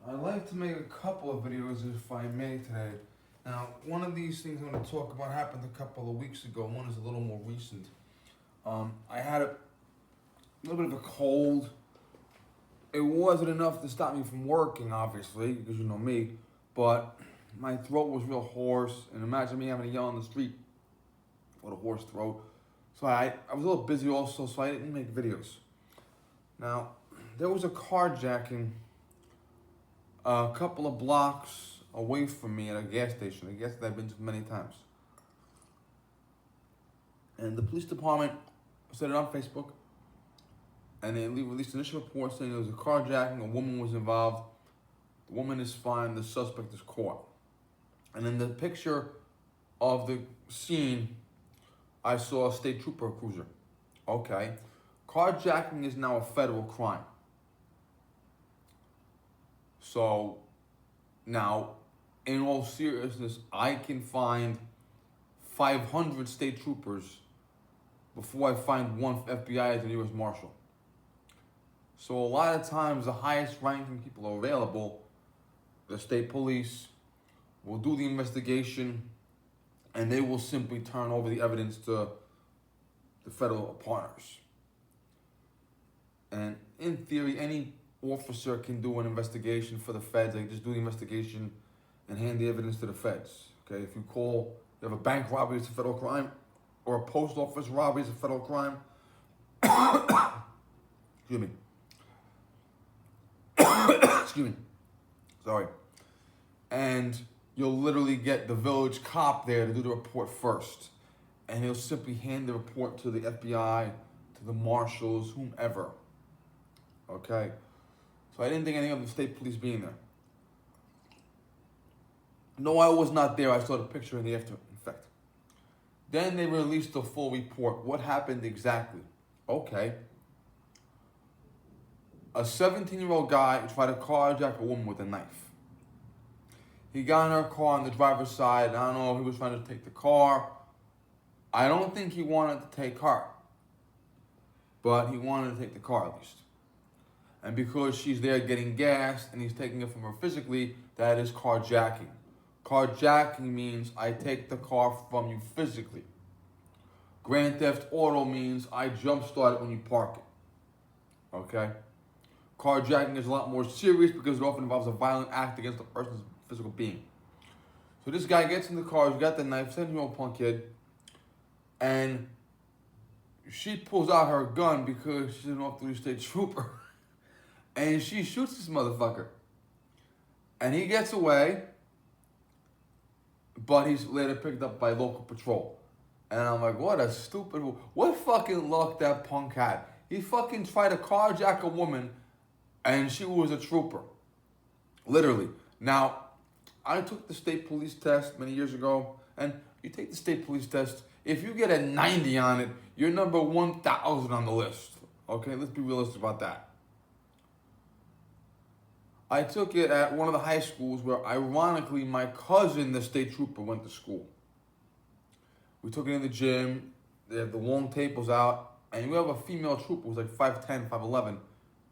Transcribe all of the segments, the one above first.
I'd like to make a couple of videos if I may today. Now, one of these things I'm going to talk about happened a couple of weeks ago. One is a little more recent. I had a little bit of a cold. It wasn't enough to stop me from working, obviously, because you know me, but my throat was real hoarse, and imagine me having to yell on the street with a hoarse throat. So I was a little busy also, so I didn't make videos. Now, there was a carjacking a couple of blocks away from me at a gas station, a gas that I've been to many times. And the police department said it on Facebook, and they released an initial report saying there was a carjacking, a woman was involved, the woman is fine, the suspect is caught. And in the picture of the scene, I saw a state trooper cruiser. Okay, carjacking is now a federal crime. So now, in all seriousness, I can find 500 state troopers before I find one FBI as a U.S. Marshal. So a lot of times the highest ranking people are available, the state police, will do the investigation, and they will simply turn over the evidence to the federal partners. And in theory, any officer can do an investigation for the feds. They just do the investigation and hand the evidence to the feds. Okay, if you have a bank robbery, it's a federal crime, or a post office robbery is a federal crime. Excuse me. Excuse me. Sorry. And you'll literally get the village cop there to do the report first. And he'll simply hand the report to the FBI, to the marshals, whomever. Okay? So I didn't think anything of the state police being there. No, I was not there. I saw the picture in the after effect. Then they released the full report. What happened exactly? Okay. A 17-year-old guy tried to carjack a woman with a knife. He got in her car on the driver's side. I don't know if he was trying to take the car. I don't think he wanted to take her. But he wanted to take the car at least. And because she's there getting gas and he's taking it from her physically, that is carjacking. Carjacking means I take the car from you physically. Grand theft auto means I jumpstart it when you park it. Okay? Carjacking is a lot more serious because it often involves a violent act against a person's physical being. So this guy gets in the car, he's got the knife, 17-year-old punk kid, and she pulls out her gun because she's an off-duty state trooper. And she shoots this motherfucker. And he gets away, but he's later picked up by local patrol. And I'm like, what a stupid, what fucking luck that punk had. He fucking tried to carjack a woman, and she was a trooper. Literally. Now, I took the state police test many years ago, and you take the state police test, if you get a 90 on it, you're number 1,000 on the list. Okay, let's be realistic about that. I took it at one of the high schools where, ironically, my cousin, the state trooper, went to school. We took it in the gym. They have the long tables out. And we have a female trooper who's like 5'10", 5'11".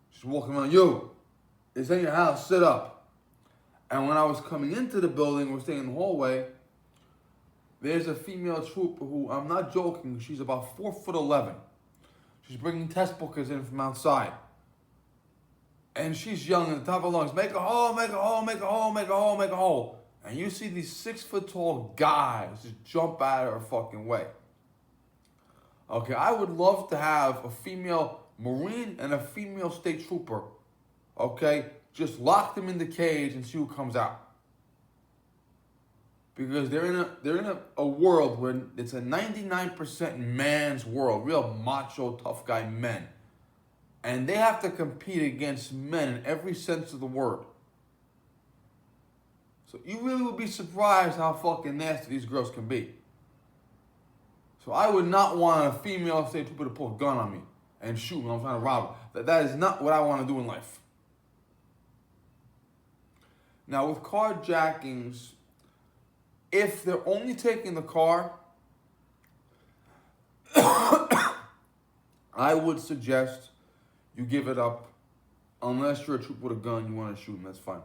She's walking around, yo, it's in your house, sit up. And when I was coming into the building, we're staying in the hallway, there's a female trooper who, I'm not joking, she's about 4'11". She's bringing test bookers in from outside. And she's yelling at the top of her lungs, make a hole, make a hole, make a hole, make a hole, make a hole. And you see these 6-foot-tall guys just jump out of her fucking way. Okay, I would love to have a female Marine and a female state trooper, okay, just lock them in the cage and see who comes out. Because they're in a world where it's a 99% man's world, real macho, tough guy men. And they have to compete against men in every sense of the word. So you really would be surprised how fucking nasty these girls can be. So I would not want a female state trooper to pull a gun on me and shoot when I'm trying to rob her. That is not what I want to do in life. Now with carjackings, if they're only taking the car, I would suggest you give it up Unless you're a trooper with a gun, you want to shoot them, that's fine.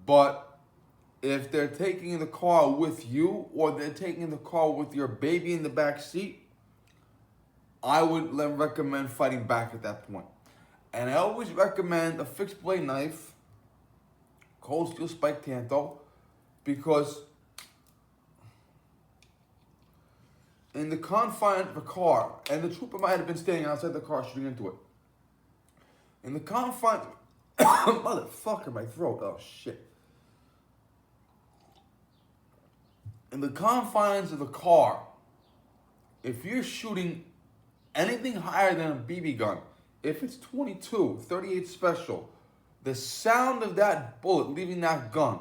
But if they're taking the car with you or they're taking the car with your baby in the back seat, I would recommend fighting back at that point. And I always recommend a fixed blade knife, cold steel spike tanto, because in the confines of a car, and the trooper might have been standing outside the car shooting into it. In the confines, motherfucker, my throat, oh shit. In the confines of the car, if you're shooting anything higher than a BB gun, if it's 22, 38 special, the sound of that bullet leaving that gun,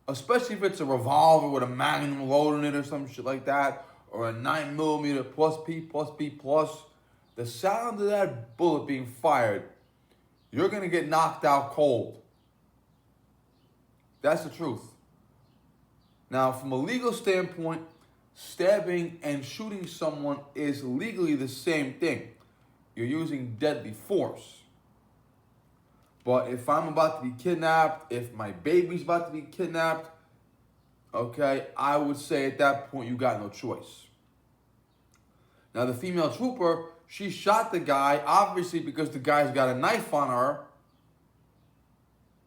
especially if it's a revolver with a magnum load in it or some shit like that, or a 9mm plus P plus B plus, the sound of that bullet being fired, you're gonna get knocked out cold. That's the truth. Now, from a legal standpoint, stabbing and shooting someone is legally the same thing. You're using deadly force. But if I'm about to be kidnapped, if my baby's about to be kidnapped, okay, I would say at that point you got no choice. Now, the female trooper, she shot the guy, obviously because the guy's got a knife on her,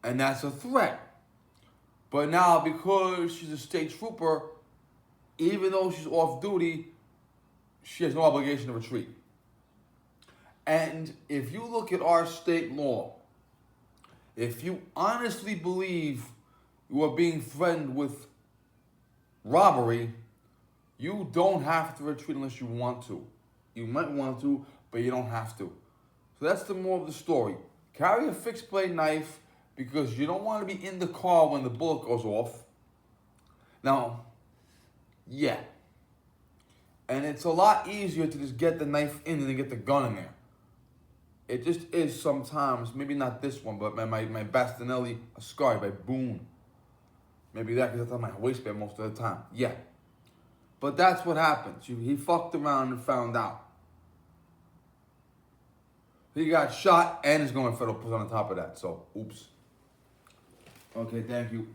and that's a threat. But now, because she's a state trooper, even though she's off duty, she has no obligation to retreat. And if you look at our state law, if you honestly believe you are being threatened with robbery, you don't have to retreat unless you want to. You might want to, but you don't have to. So that's the moral of the story. Carry a fixed blade knife because you don't want to be in the car when the bullet goes off. Now, yeah. And it's a lot easier to just get the knife in than to get the gun in there. It just is sometimes, maybe not this one, but my Bastinelli Ascari by Boone. Maybe that because that's on my waistband most of the time. Yeah. But that's what happens. He fucked around and found out. He got shot and is going to federal prison on top of that. So, oops. Okay, thank you.